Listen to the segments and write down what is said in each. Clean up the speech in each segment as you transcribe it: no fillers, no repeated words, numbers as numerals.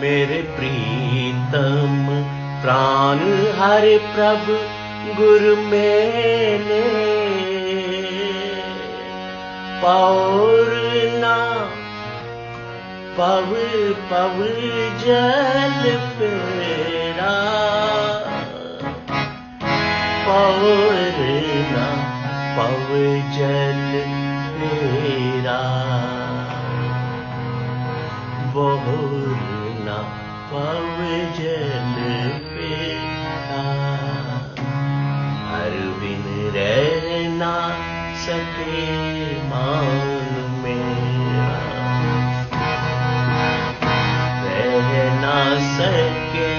मेरे प्रीतम प्राण हरि प्रभु गुरु मेले पौरना पव पव जल पेरा पौरना पव जल पेरा बहुरना पव जल पेरा हर बिन रहना सके मान मेरा रह ना सके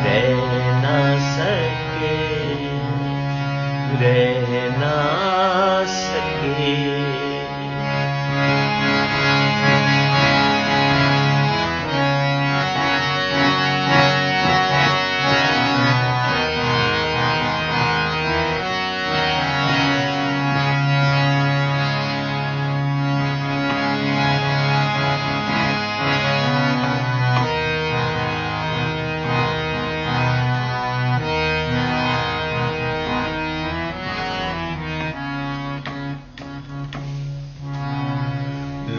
रह ना सके रह ना सके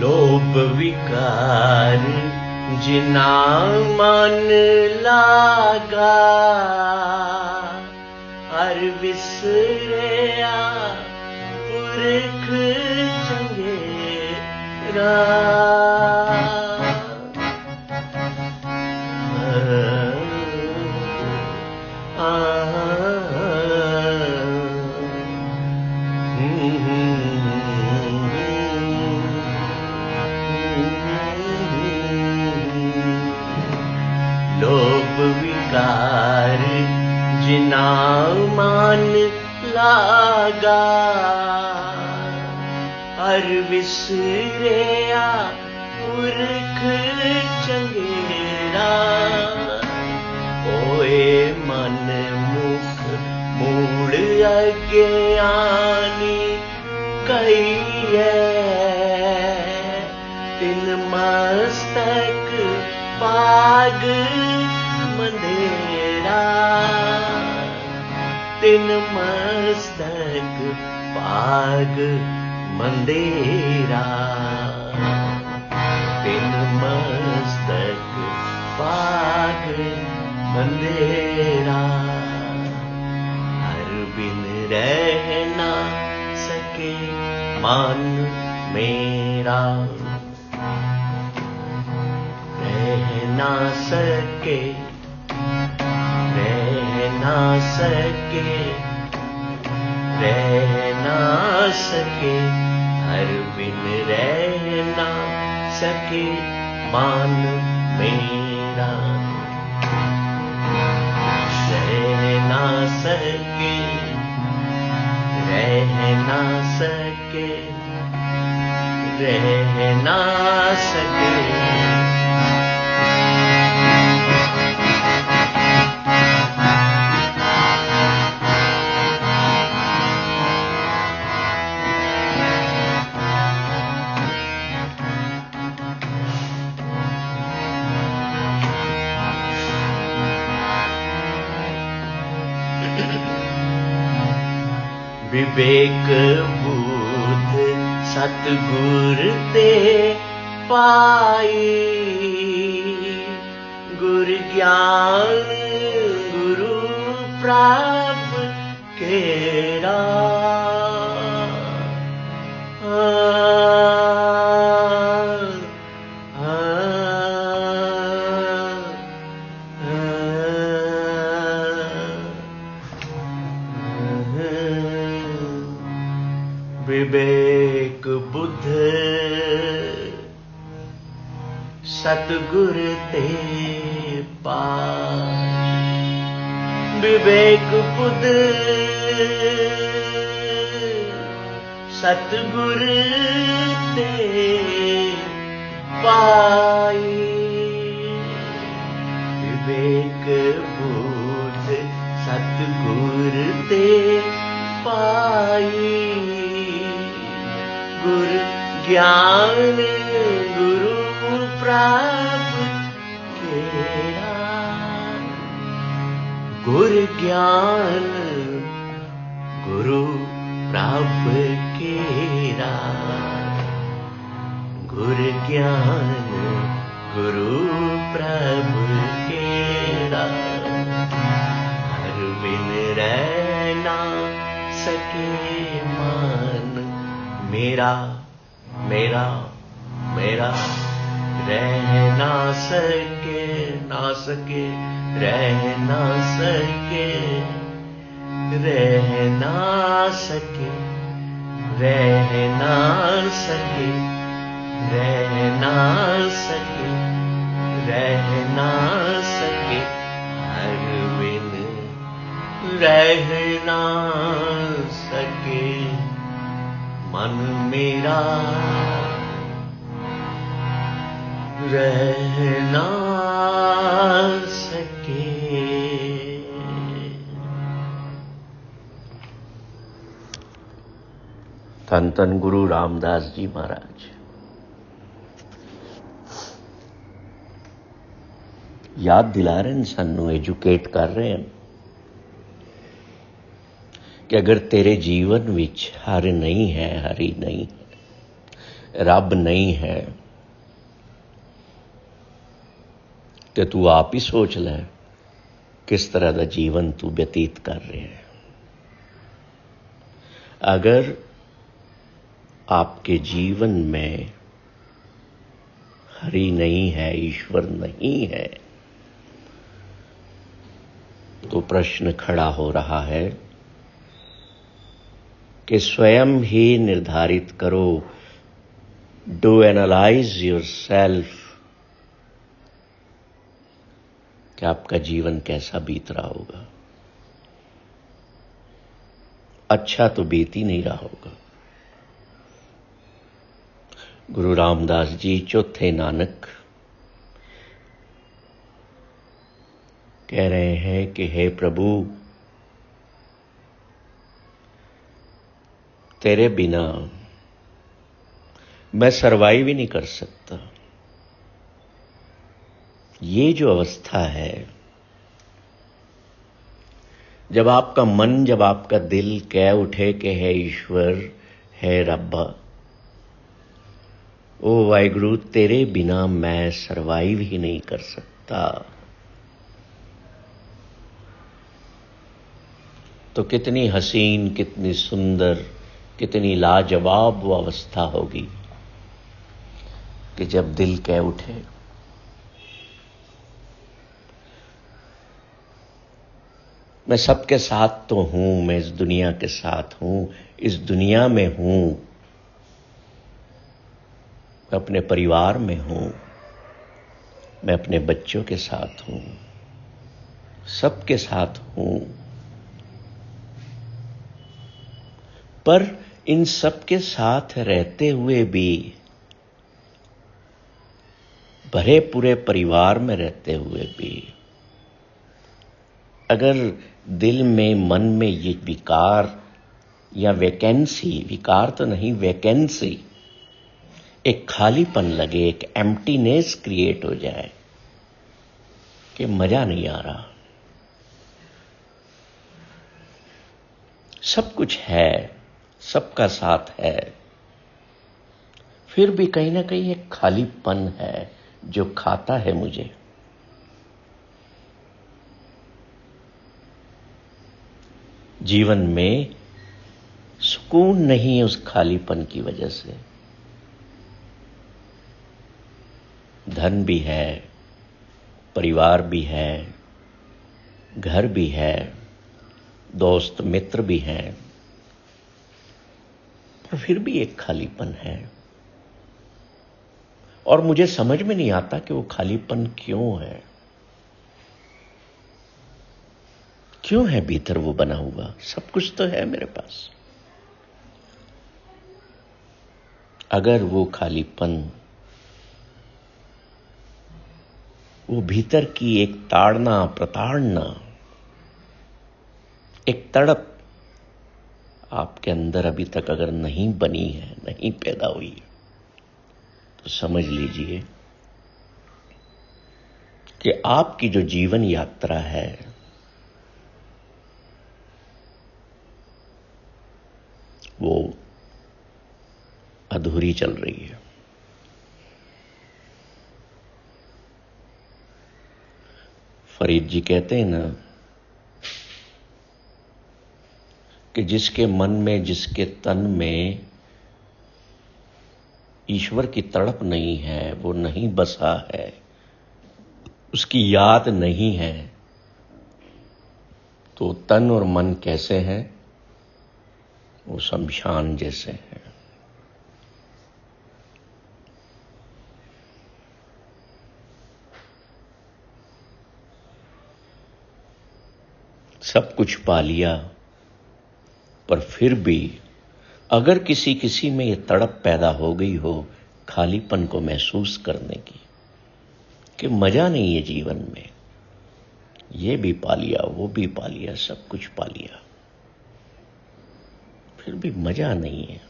लोभ विकार जिना मन लागा हर विसरिया पुरख चंगेरा लोभ विकार जिना मान लागा हर विसरिया पुरख चंगेरा होए मन मुख मूड़ अज्ञानी कहिए तिन मस्तक पाग मंदेरा तिन मस्तक पाग मंदेरा तिन मस्तक पाग मंदेरा हर बिन रह ना सके मान मेरा रह ना सके रह ना सके रह ना सके हर बिन रह ना सके मान मेरा रह ना सके रह ना सके रह ना सके विवेक बुद्ध सतगुर ते पाई गुर ज्ञान गुरु प्राप्त केरा विवेक बुद्ध सतगुर ते पाई विवेक बुद्ध सतगुर ते पाई विवेक बुद्ध सतगुर ते पाई गुर ज्ञान गुरु प्राप्त गुरु ज्ञान गुरु प्रभु केरा, गुरु ज्ञान गुरु प्रभु केरा। हर बिन रह ना सके मन मेरा, मेरा मेरा रह ना सके, ना सके रह ना सके, रह ना सके, रह ना सके, रह ना सके, रह ना सके। हर बिन रह ना सके मन मेरा, रह ना सके। धन धन गुरु रामदास जी महाराज याद दिला रहे हैं, सानू एजुकेट कर रहे हैं कि अगर तेरे जीवन विच हर नहीं है, हरि नहीं है, रब नहीं है, तो तू आप ही सोच ले किस तरह का जीवन तू व्यतीत कर रहे है। अगर आपके जीवन में हरि नहीं है, ईश्वर नहीं है, तो प्रश्न खड़ा हो रहा है कि स्वयं ही निर्धारित करो, डू एनालाइज योरसेल्फ, कि आपका जीवन कैसा बीत रहा होगा। अच्छा तो बीत ही नहीं रहा होगा। गुरु रामदास जी चौथे नानक कह रहे हैं कि हे प्रभु, तेरे बिना मैं सरवाइव ही नहीं कर सकता। ये जो अवस्था है, जब आपका मन, जब आपका दिल कह उठे कि है ईश्वर, है रब्बा, ओ वाहिगुरु, तेरे बिना मैं सरवाइव ही नहीं कर सकता, तो कितनी हसीन, कितनी सुंदर, कितनी लाजवाब वो अवस्था होगी कि जब दिल कह उठे मैं सबके साथ तो हूं, मैं इस दुनिया के साथ हूं, इस दुनिया में हूं, मैं अपने परिवार में हूं, मैं अपने बच्चों के साथ हूं, सबके साथ हूं, पर इन सबके साथ रहते हुए भी, भरे पूरे परिवार में रहते हुए भी, अगर दिल में, मन में ये विकार या वैकेंसी, विकार तो नहीं, वैकेंसी, एक खालीपन लगे, एक एम्प्टीनेस क्रिएट हो जाए कि मजा नहीं आ रहा, सब कुछ है, सबका साथ है, फिर भी कहीं ना कहीं एक खालीपन है जो खाता है मुझे। जीवन में सुकून नहीं है उस खालीपन की वजह से। धन भी है, परिवार भी है, घर भी है, दोस्त मित्र भी हैं, पर फिर भी एक खालीपन है। और मुझे समझ में नहीं आता कि वो खालीपन क्यों है, क्यों है भीतर वो बना हुआ। सब कुछ तो है मेरे पास। अगर वो खालीपन, वो भीतर की एक ताड़ना, प्रताड़ना, एक तड़प आपके अंदर अभी तक अगर नहीं बनी है, नहीं पैदा हुई, तो समझ लीजिए कि आपकी जो जीवन यात्रा है वो अधूरी चल रही है। फरीद जी कहते हैं ना कि जिसके मन में, जिसके तन में ईश्वर की तड़प नहीं है, वो नहीं बसा है, उसकी याद नहीं है, तो तन और मन कैसे हैं? वो शमशान जैसे हैं। सब कुछ पा लिया, पर फिर भी अगर किसी किसी में ये तड़प पैदा हो गई हो खालीपन को महसूस करने की, कि मजा नहीं है जीवन में, ये भी पा लिया, वो भी पा लिया, सब कुछ पा लिया, फिर भी मजा नहीं है।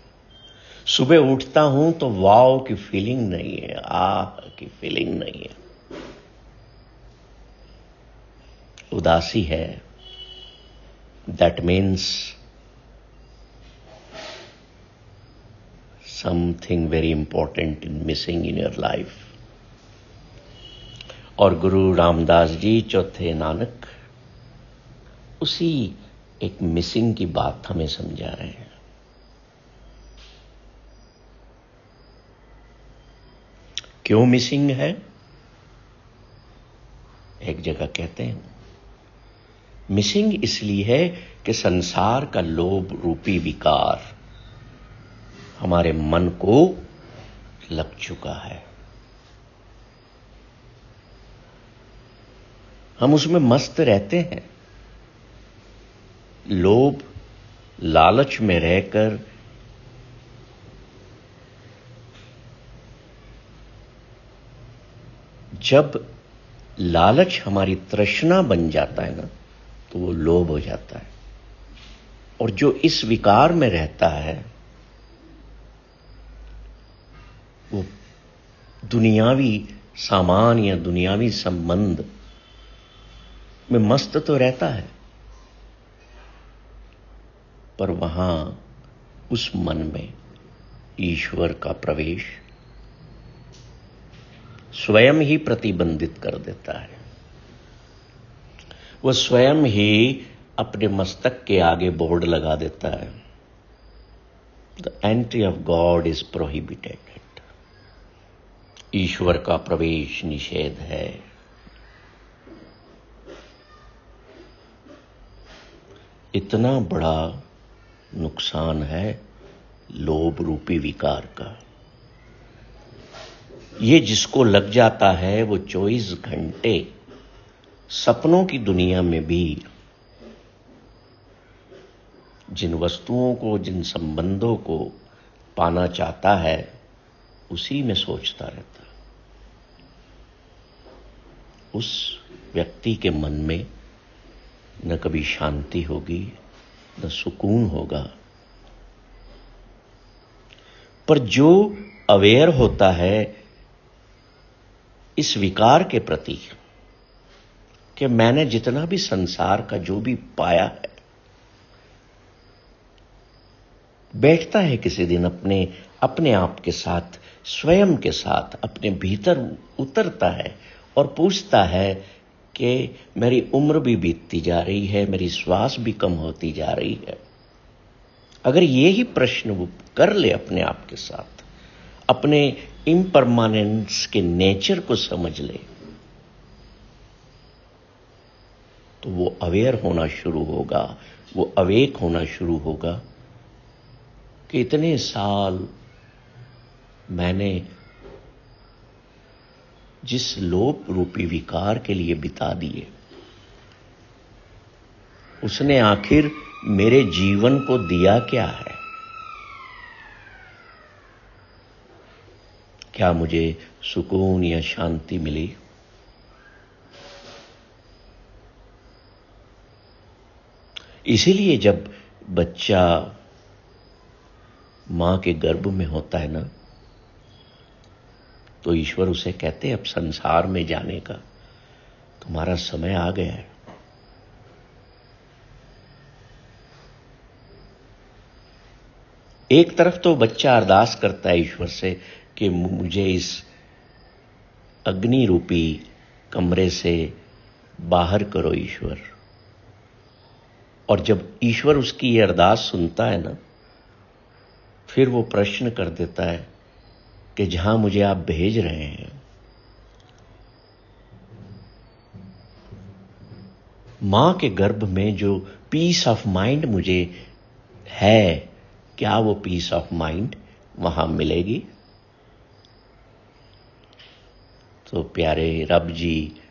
सुबह उठता हूं तो वाव की फीलिंग नहीं है, आह की फीलिंग नहीं है, उदासी है। That means something very important in missing in your life. और गुरु रामदास जी चौथे नानक उसी एक मिसिंग की बात हमें समझा रहे हैं। क्यों मिसिंग है? एक जगह कहते हैं मिसिंग इसलिए है कि संसार का लोभ रूपी विकार हमारे मन को लग चुका है। हम उसमें मस्त रहते हैं। लोभ लालच में रहकर जब लालच हमारी तृष्णा बन जाता है ना, तो वो लोभ हो जाता है। और जो इस विकार में रहता है वो दुनियावी सामान या दुनियावी संबंध में मस्त तो रहता है, पर वहां उस मन में ईश्वर का प्रवेश स्वयं ही प्रतिबंधित कर देता है। वो स्वयं ही अपने मस्तक के आगे बोर्ड लगा देता है, the entry of God is prohibited. ईश्वर का प्रवेश निषेध है। इतना बड़ा नुकसान है लोभ रूपी विकार का। ये जिसको लग जाता है वो 24 घंटे सपनों की दुनिया में भी जिन वस्तुओं को, जिन संबंधों को पाना चाहता है उसी में सोचता रहता है। उस व्यक्ति के मन में न कभी शांति होगी, न सुकून होगा। पर जो अवेयर होता है इस विकार के प्रति कि मैंने जितना भी संसार का जो भी पाया है, बैठता है किसी दिन अपने आप के साथ, स्वयं के साथ, अपने भीतर उतरता है और पूछता है कि मेरी उम्र भी बीतती जा रही है, मेरी श्वास भी कम होती जा रही है। अगर ये ही प्रश्न वो कर ले अपने आप के साथ, अपने इम्परमानेंस के नेचर को समझ ले, तो वो अवेयर होना शुरू होगा, वो अवेक होना शुरू होगा कि इतने साल मैंने जिस लोभ रूपी विकार के लिए बिता दिए, उसने आखिर मेरे जीवन को दिया क्या है? क्या मुझे सुकून या शांति मिली? इसीलिए जब बच्चा मां के गर्भ में होता है ना, तो ईश्वर उसे कहते हैं अब संसार में जाने का तुम्हारा समय आ गया है। एक तरफ तो बच्चा अरदास करता है ईश्वर से कि मुझे इस अग्नि रूपी कमरे से बाहर करो ईश्वर, और जब ईश्वर उसकी ये अरदास सुनता है ना, फिर वो प्रश्न कर देता है कि जहां मुझे आप भेज रहे हैं, मां के गर्भ में जो पीस ऑफ माइंड मुझे है, क्या वो पीस ऑफ माइंड वहां मिलेगी? तो प्यारे रब जी,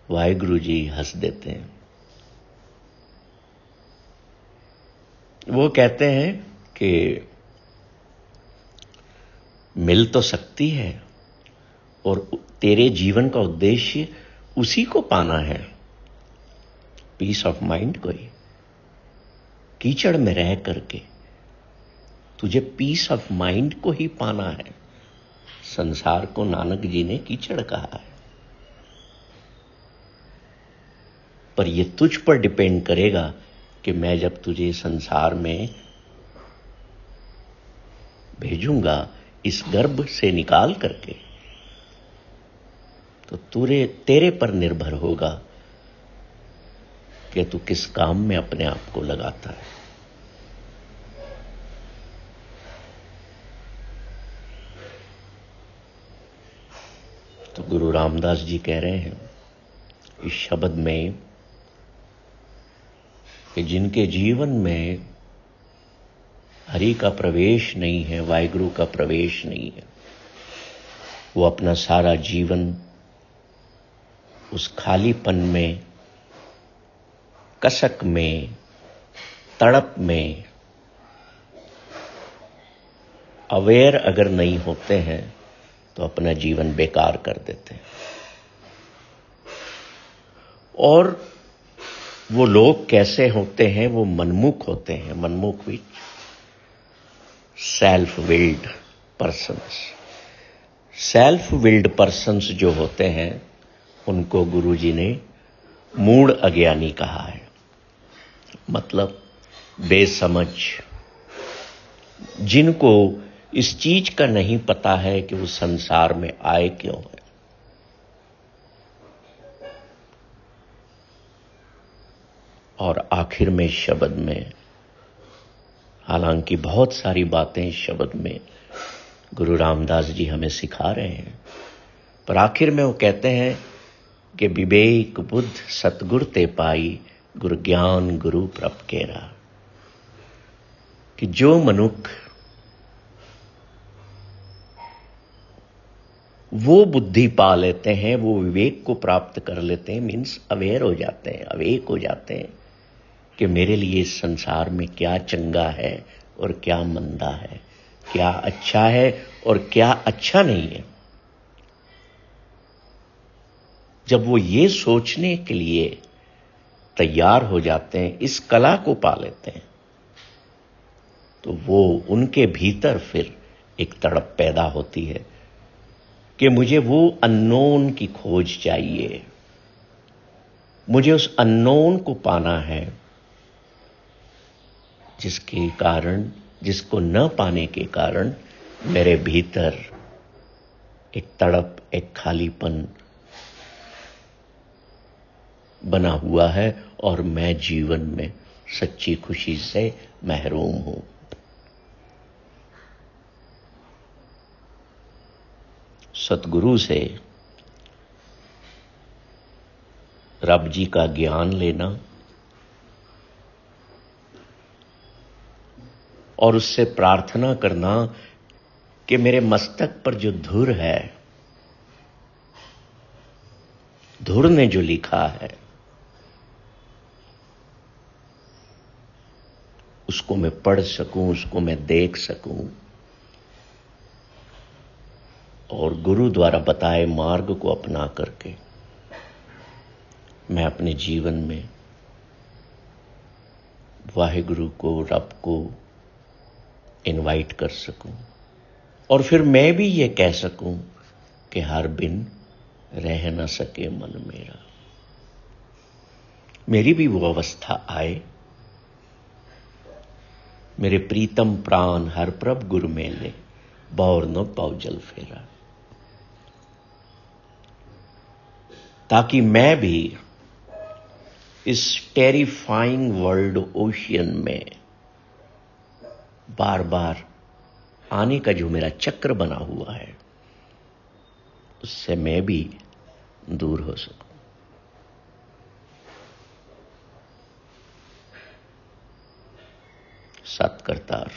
वाहिगुरु जी हंस देते हैं। वो कहते हैं कि मिल तो सकती है, और तेरे जीवन का उद्देश्य उसी को पाना है, पीस ऑफ माइंड को ही। कीचड़ में रह करके तुझे पीस ऑफ माइंड को ही पाना है। संसार को नानक जी ने कीचड़ कहा है, पर यह तुझ पर डिपेंड करेगा कि मैं जब तुझे संसार में भेजूंगा इस गर्भ से निकाल करके, तो तेरे पर निर्भर होगा कि तू किस काम में अपने आप को लगाता है। तो गुरु रामदास जी कह रहे हैं इस शब्द में कि जिनके जीवन में हरि का प्रवेश नहीं है, वाहिगुरु का प्रवेश नहीं है, वो अपना सारा जीवन उस खालीपन में, कसक में, तड़प में अवेयर अगर नहीं होते हैं तो अपना जीवन बेकार कर देते हैं। और वो लोग कैसे होते हैं? वो मनमुख होते हैं, मनमुख भी self willed persons. Self willed persons जो होते हैं उनको गुरुजी ने मूढ़ अज्ञानी कहा है, मतलब बेसमझ, जिनको इस चीज का नहीं पता है कि वो संसार में आए क्यों है। और आखिर में शब्द में, हालांकि बहुत सारी बातें इस शब्द में गुरु रामदास जी हमें सिखा रहे हैं, पर आखिर में वो कहते हैं कि विवेक बुद्ध सतगुर ते पाई, गुरु ज्ञान गुरु प्रभ केरा। कि जो मनुष्य वो बुद्धि पा लेते हैं, वो विवेक को प्राप्त कर लेते हैं, मीन्स अवेयर हो जाते हैं, अवेक हो जाते हैं कि मेरे लिए इस संसार में क्या चंगा है और क्या मंदा है, क्या अच्छा है और क्या अच्छा नहीं है। जब वो ये सोचने के लिए तैयार हो जाते हैं, इस कला को पा लेते हैं, तो वो उनके भीतर फिर एक तड़प पैदा होती है कि मुझे वो अननोन की खोज चाहिए, मुझे उस अननोन को पाना है, जिसके कारण, जिसको न पाने के कारण मेरे भीतर एक तड़प, एक खालीपन बना हुआ है और मैं जीवन में सच्ची खुशी से महरूम हूं। सतगुरु से रब जी का ज्ञान लेना और उससे प्रार्थना करना कि मेरे मस्तक पर जो धुर है, धुर ने जो लिखा है, उसको मैं पढ़ सकूं, उसको मैं देख सकूं और गुरु द्वारा बताए मार्ग को अपना करके मैं अपने जीवन में वाहिगुरु को, रब को इनवाइट कर सकूं और फिर मैं भी ये कह सकूं कि हर बिन रह न सके मन मेरा। मेरी भी वो अवस्था आए मेरे प्रीतम प्राण हर प्रभ गुर मेले, बौर न पाओ जल फेरा। ताकि मैं भी इस टेरिफाइंग वर्ल्ड ओशियन में बार बार आने का जो मेरा चक्र बना हुआ है, उससे मैं भी दूर हो सकूं। सत करतार।